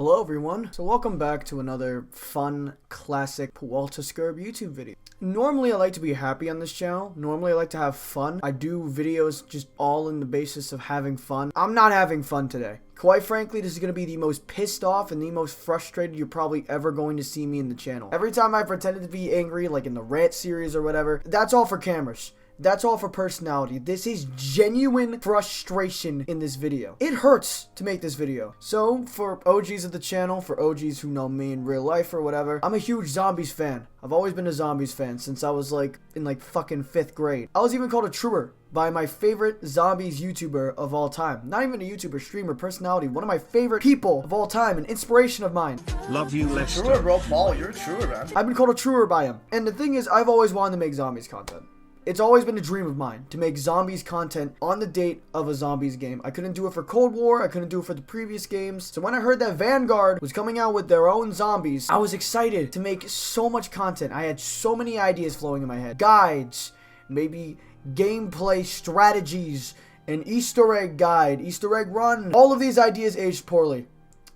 Hello everyone, so welcome back to another fun, classic Peralta Skirb YouTube video. Normally I like to be happy on this channel, normally I like to have fun. I do videos just all in the basis of having fun. I'm not having fun today. Quite frankly, this is going to be the most pissed off and the most frustrated you're probably ever going to see me in the channel. Every time I pretended to be angry, like in the rant series or whatever, that's all for cameras. That's all for personality. This is genuine frustration in this video. It hurts to make this video. So, for OGs of the channel, for OGs who know me in real life or whatever, I'm a huge Zombies fan. I've always been a Zombies fan since I was in fucking 5th grade. I was even called a truer by my favorite Zombies YouTuber of all time. Not even a YouTuber, streamer, personality. One of my favorite people of all time. An inspiration of mine. Love you, Lester. Truer, bro. Paul, you're a truer, man. I've been called a truer by him. And the thing is, I've always wanted to make Zombies content. It's always been a dream of mine to make Zombies content on the date of a Zombies game. I couldn't do it for Cold War. I couldn't do it for the previous games. So when I heard that Vanguard was coming out with their own Zombies, I was excited to make so much content. I had so many ideas flowing in my head. Guides, maybe gameplay strategies, an Easter egg guide, Easter egg run. All of these ideas aged poorly.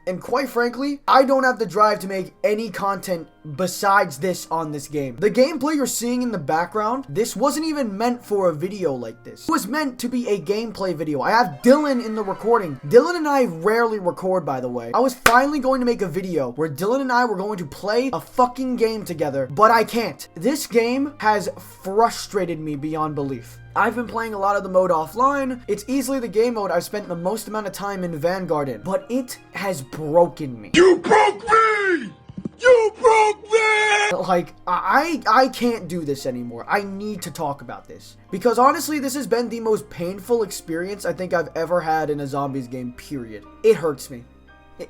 And quite frankly, I don't have the drive to make any content besides this on this game. The gameplay you're seeing in the background, this wasn't even meant for a video like this. It was meant to be a gameplay video. I have Dylan in the recording. Dylan and I rarely record, by the way. I was finally going to make a video where Dylan and I were going to play a fucking game together, but I can't. This game has frustrated me beyond belief. I've been playing a lot of the mode offline. It's easily the game mode I've spent the most amount of time in Vanguard in, but it has broken me. You broke me! You broke me! Like, I can't do this anymore. I need to talk about this. Because honestly, this has been the most painful experience I think I've ever had in a Zombies game, period. It hurts me.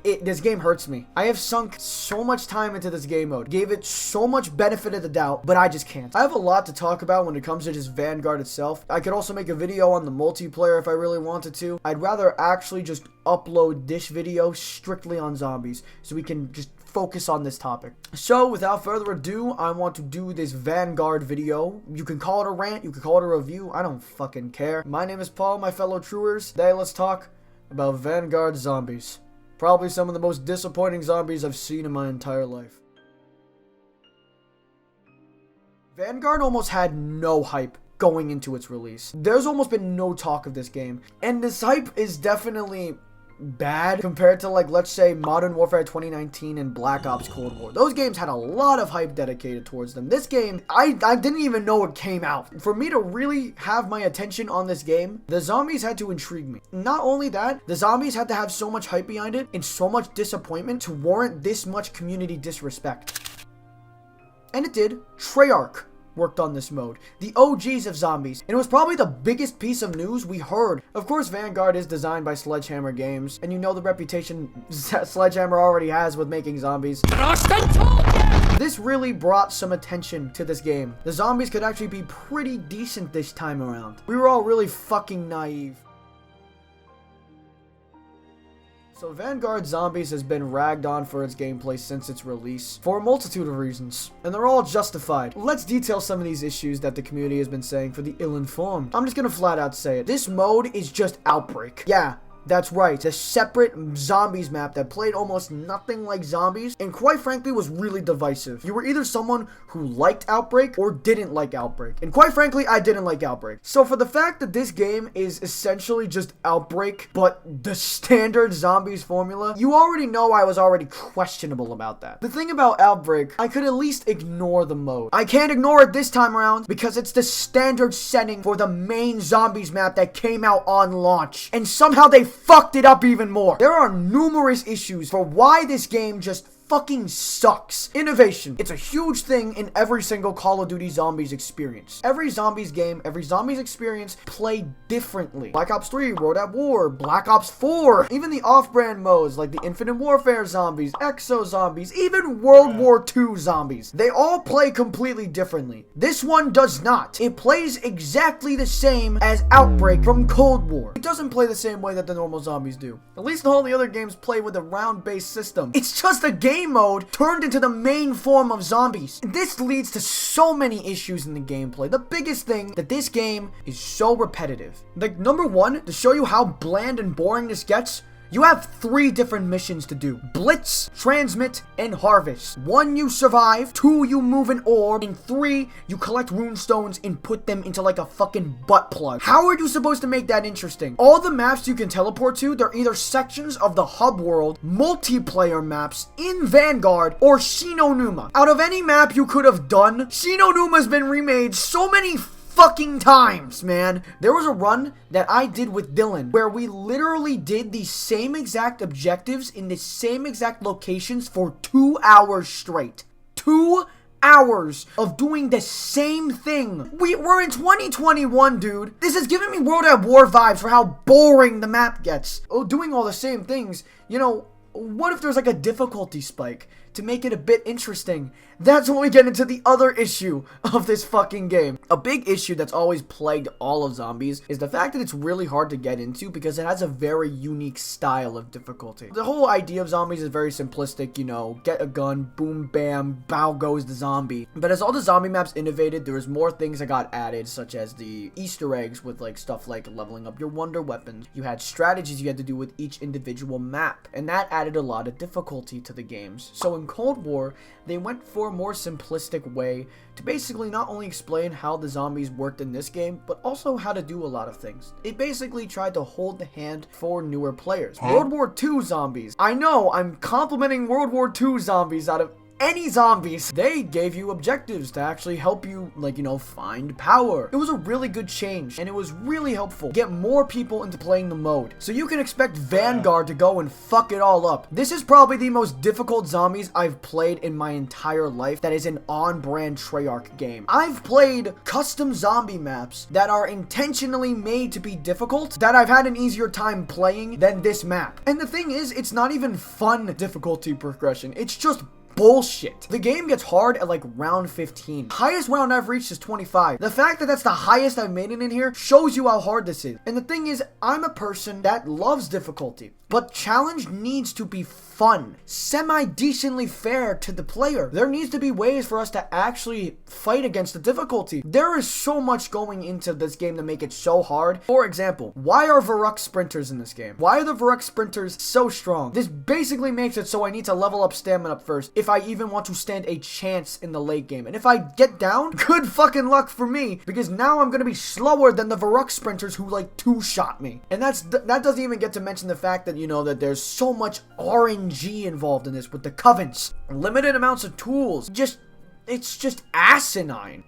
This game hurts me. I have sunk so much time into this game mode, gave it so much benefit of the doubt, but I just can't. I have a lot to talk about when it comes to just Vanguard itself. I could also make a video on the multiplayer if I really wanted to. I'd rather actually just upload this video strictly on Zombies so we can just focus on this topic. So without further ado, I want to do this Vanguard video. You can call it a rant, you can call it a review, I don't fucking care. My name is Paul, my fellow truers. Today let's talk about Vanguard Zombies. Probably some of the most disappointing zombies I've seen in my entire life. Vanguard almost had no hype going into its release. There's almost been no talk of this game. And this hype is definitely bad compared to, let's say Modern Warfare 2019 and Black Ops Cold War. Those games had a lot of hype dedicated towards them. This game, I didn't even know it came out. For me to really have my attention on this game, the zombies had to intrigue me. Not only that, the zombies had to have so much hype behind it and so much disappointment to warrant this much community disrespect. And it did. Treyarch worked on this mode, the OGs of Zombies, and it was probably the biggest piece of news we heard. Of course, Vanguard is designed by Sledgehammer Games, and you know the reputation Sledgehammer already has with making zombies. This really brought some attention to this game. The zombies could actually be pretty decent this time around. We were all really fucking naive. So Vanguard Zombies has been ragged on for its gameplay since its release, for a multitude of reasons, and they're all justified. Let's detail some of these issues that the community has been saying for the ill-informed. I'm just gonna flat out say it. This mode is just Outbreak. Yeah, that's right, it's a separate zombies map that played almost nothing like zombies, and quite frankly was really divisive. You were either someone who liked Outbreak or didn't like Outbreak, and quite frankly, I didn't like Outbreak. So for the fact that this game is essentially just Outbreak, but the standard zombies formula, you already know I was already questionable about that. The thing about Outbreak, I could at least ignore the mode. I can't ignore it this time around because it's the standard setting for the main zombies map that came out on launch, and somehow they fucked it up even more. There are numerous issues for why this game just fucking sucks. Innovation. It's a huge thing in every single Call of Duty Zombies experience. Every Zombies game, every Zombies experience played differently. Black Ops 3, Road at War, Black Ops 4, even the off-brand modes like the Infinite Warfare zombies, Exo zombies, even World War II zombies. They all play completely differently. This one does not. It plays exactly the same as Outbreak from Cold War. It doesn't play the same way that the normal zombies do. At least all the other games play with a round-based system. It's just a game mode turned into the main form of zombies. This leads to so many issues in the gameplay. The biggest thing that this game is so repetitive. Like, number one, to show you how bland and boring this gets, You have 3 different missions to do. Blitz, Transmit, and Harvest. 1, you survive. 2, you move an orb. And 3, you collect rune stones and put them into like a fucking butt plug. How are you supposed to make that interesting? All the maps you can teleport to, they're either sections of the hub world, multiplayer maps in Vanguard, or Shinonuma. Out of any map you could have done, Shinonuma's been remade so many fucking times, man. There was a run that I did with Dylan where we literally did the same exact objectives in the same exact locations for 2 hours straight. 2 hours of doing the same thing. We're in 2021, dude. This is giving me World at War vibes for how boring the map gets. Oh, doing all the same things, you know, what if there's like a difficulty spike to make it a bit interesting? That's when we get into the other issue of this fucking game. A big issue that's always plagued all of Zombies is the fact that it's really hard to get into because it has a very unique style of difficulty. The whole idea of Zombies is very simplistic, you know, get a gun, boom, bam, bow goes the zombie. But as all the zombie maps innovated, there was more things that got added, such as the Easter eggs with like stuff like leveling up your wonder weapons. You had strategies you had to do with each individual map, and that added a lot of difficulty to the games. So in Cold War, they went for a more simplistic way to basically not only explain how the zombies worked in this game, but also how to do a lot of things. It basically tried to hold the hand for newer players. World War II zombies. I know, I'm complimenting World War II zombies out of any zombies. They gave you objectives to actually help you, like, you know, find power. It was a really good change, and it was really helpful. Get more people into playing the mode. So you can expect Vanguard to go and fuck it all up. This is probably the most difficult zombies I've played in my entire life that is an on-brand Treyarch game. I've played custom zombie maps that are intentionally made to be difficult that I've had an easier time playing than this map. And the thing is, it's not even fun difficulty progression. It's just bullshit. The game gets hard at like round 15. Highest round I've reached is 25. The fact that that's the highest I've made it in here shows you how hard this is. And the thing is, I'm a person that loves difficulty, but challenge needs to be fun, semi-decently fair to the player. There needs to be ways for us to actually fight against the difficulty. There is so much going into this game to make it so hard. For example, why are Varuk sprinters in this game? Why are the Varuk sprinters so strong? This basically makes it so I need to level up stamina first if I even want to stand a chance in the late game. And if I get down, good fucking luck for me, because now I'm gonna be slower than the Varuk sprinters who like 2-shot me. And that doesn't even get to mention the fact that, you know, that there's so much RNG involved in this with the covens, limited amounts of tools. It's just asinine.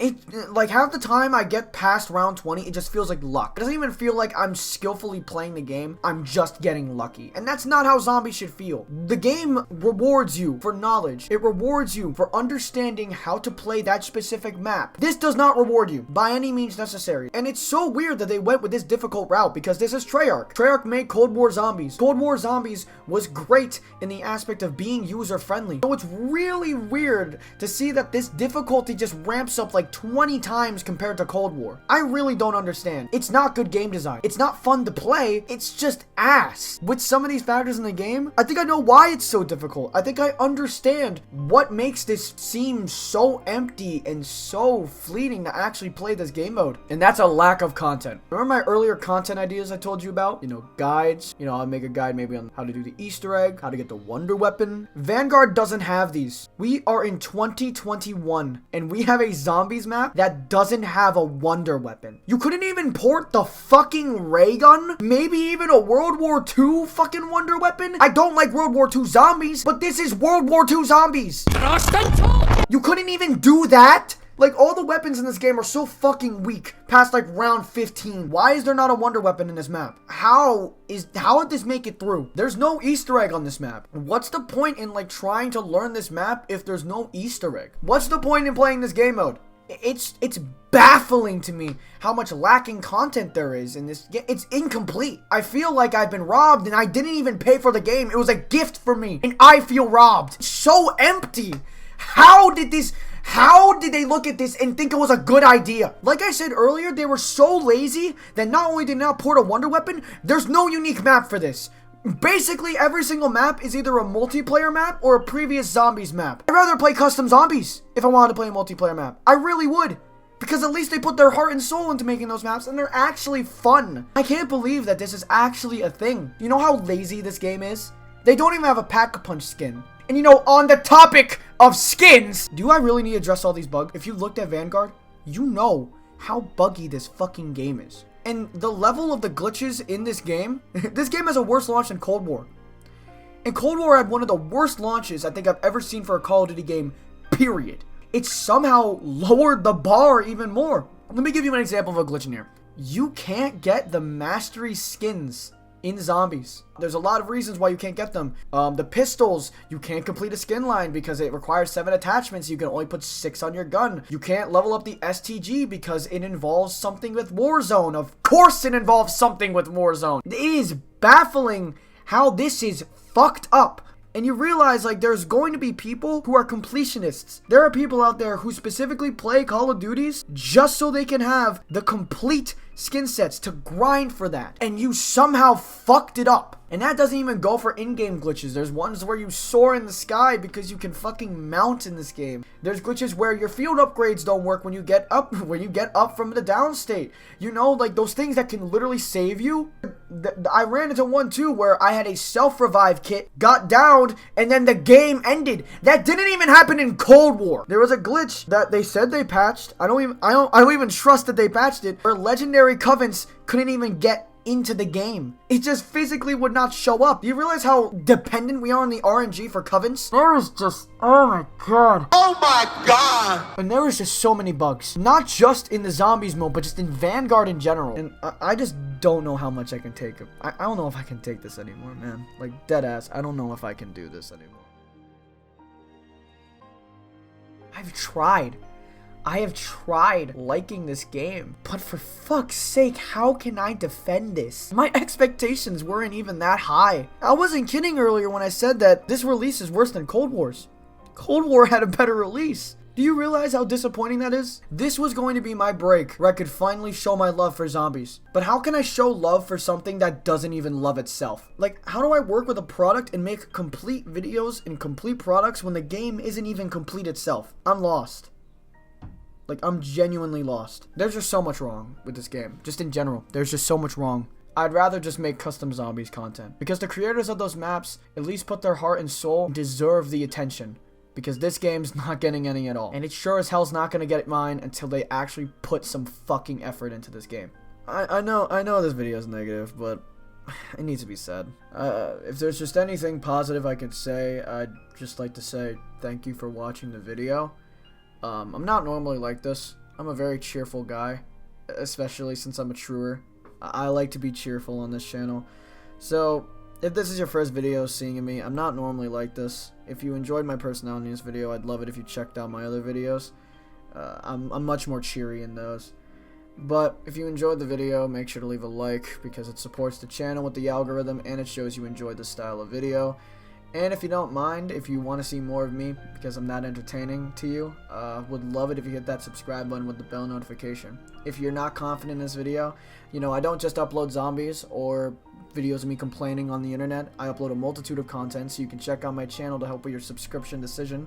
Like, half the time I get past round 20, it just feels like luck. It doesn't even feel like I'm skillfully playing the game. I'm just getting lucky. And that's not how zombies should feel. The game rewards you for knowledge. It rewards you for understanding how to play that specific map. This does not reward you by any means necessary. And it's so weird that they went with this difficult route because this is Treyarch. Treyarch made Cold War Zombies. Cold War Zombies was great in the aspect of being user-friendly. So it's really weird to see that this difficulty just ramps up like 20 times compared to Cold War. I really don't understand. It's not good game design. It's not fun to play. It's just ass. With some of these factors in the game, I think I know why it's so difficult. I think I understand what makes this seem so empty and so fleeting to actually play this game mode. And that's a lack of content. Remember my earlier content ideas I told you about? You know, guides. You know, I'll make a guide maybe on how to do the Easter egg, how to get the wonder weapon. Vanguard doesn't have these. We are in 2021 and we have a zombies map that doesn't have a wonder weapon. You couldn't even port the fucking ray gun? Maybe even a World War II fucking wonder weapon? I don't like World War II zombies, but this is World War II zombies. You couldn't even do that? Like, all the weapons in this game are so fucking weak past like round 15. Why is there not a wonder weapon in this map? How would this make it through? There's no Easter egg on this map. What's the point in like trying to learn this map if there's no Easter egg? What's the point in playing this game mode? It's baffling to me how much lacking content there is in this game. It's incomplete. I feel like I've been robbed and I didn't even pay for the game. It was a gift for me and I feel robbed. It's so empty. How did they look at this and think it was a good idea? Like I said earlier, they were so lazy that not only did they not port a wonder weapon, there's no unique map for this. Basically, every single map is either a multiplayer map or a previous zombies map. I'd rather play custom zombies if I wanted to play a multiplayer map. I really would. Because at least they put their heart and soul into making those maps, and they're actually fun. I can't believe that this is actually a thing. You know how lazy this game is? They don't even have a Pack-a-Punch skin. And you know, on the topic of skins, do I really need to address all these bugs? If you looked at Vanguard, you know how buggy this fucking game is. And the level of the glitches in this game, this game has a worse launch than Cold War. And Cold War had one of the worst launches I think I've ever seen for a Call of Duty game, period. It somehow lowered the bar even more. Let me give you an example of a glitch in here. You can't get the mastery skins in zombies. There's a lot of reasons why you can't get them. The pistols, you can't complete a skin line because it requires 7 attachments. You can only put 6 on your gun. You can't level up the STG because it involves something with Warzone. Of course it involves something with Warzone. It is baffling how this is fucked up. And you realize, like, there's going to be people who are completionists. There are people out there who specifically play Call of Duties just so they can have the complete skin sets to grind for that. And you somehow fucked it up. And that doesn't even go for in-game glitches. There's ones where you soar in the sky because you can fucking mount in this game. There's glitches where your field upgrades don't work when you get up from the down state. You know, like those things that can literally save you. I ran into one too where I had a self-revive kit, got downed, and then the game ended. That didn't even happen in Cold War. There was a glitch that they said they patched. I don't even trust that they patched it. Where legendary covens couldn't even get into the game. It just physically would not show up. Do you realize how dependent we are on the RNG for covens? There is just, oh my god. Oh my god! And there is just so many bugs. Not just in the zombies mode, but just in Vanguard in general. And I just don't know how much I can take. I don't know if I can take this anymore, man. Like, dead ass, I don't know if I can do this anymore. I've tried. I have tried liking this game, but for fuck's sake, how can I defend this? My expectations weren't even that high. I wasn't kidding earlier when I said that this release is worse than Cold War's. Cold War had a better release. Do you realize how disappointing that is? This was going to be my break where I could finally show my love for zombies. But how can I show love for something that doesn't even love itself? Like, how do I work with a product and make complete videos and complete products when the game isn't even complete itself? I'm lost. Like, I'm genuinely lost. There's just so much wrong with this game. Just in general, there's just so much wrong. I'd rather just make custom zombies content. Because the creators of those maps at least put their heart and soul, deserve the attention. Because this game's not getting any at all. And it sure as hell's not gonna get mine until they actually put some fucking effort into this game. I know this video is negative, but it needs to be said. If there's just anything positive I can say, I'd just like to say thank you for watching the video. I'm not normally like this. I'm a very cheerful guy, especially since I'm a truer. I like to be cheerful on this channel. So, if this is your first video seeing me, I'm not normally like this. If you enjoyed my personality in this video, I'd love it if you checked out my other videos. I'm much more cheery in those. But if you enjoyed the video, make sure to leave a like because it supports the channel with the algorithm and it shows you enjoyed the style of video. And if you don't mind, if you want to see more of me because I'm that entertaining to you, would love it if you hit that subscribe button with the bell notification. If you're not confident in this video, you know, I don't just upload zombies or videos of me complaining on the internet. I upload a multitude of content, so you can check out my channel to help with your subscription decision.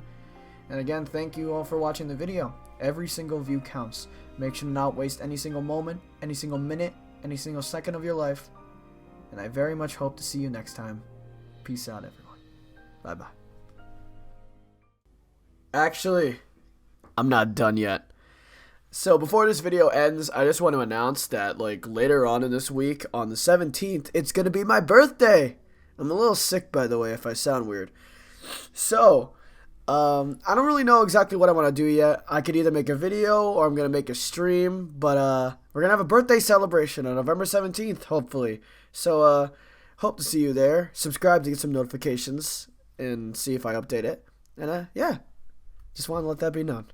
And again, thank you all for watching the video. Every single view counts. Make sure to not waste any single moment, any single minute, any single second of your life. And I very much hope to see you next time. Peace out, everyone. Bye-bye. Actually, I'm not done yet. So before this video ends, I just want to announce that, like, later on in this week, on the 17th, it's going to be my birthday. I'm a little sick, by the way, if I sound weird. So, I don't really know exactly what I want to do yet. I could either make a video or I'm going to make a stream, but, we're going to have a birthday celebration on November 17th, hopefully. So, hope to see you there. Subscribe to get some notifications and see if I update it. And, yeah, just want to let that be known.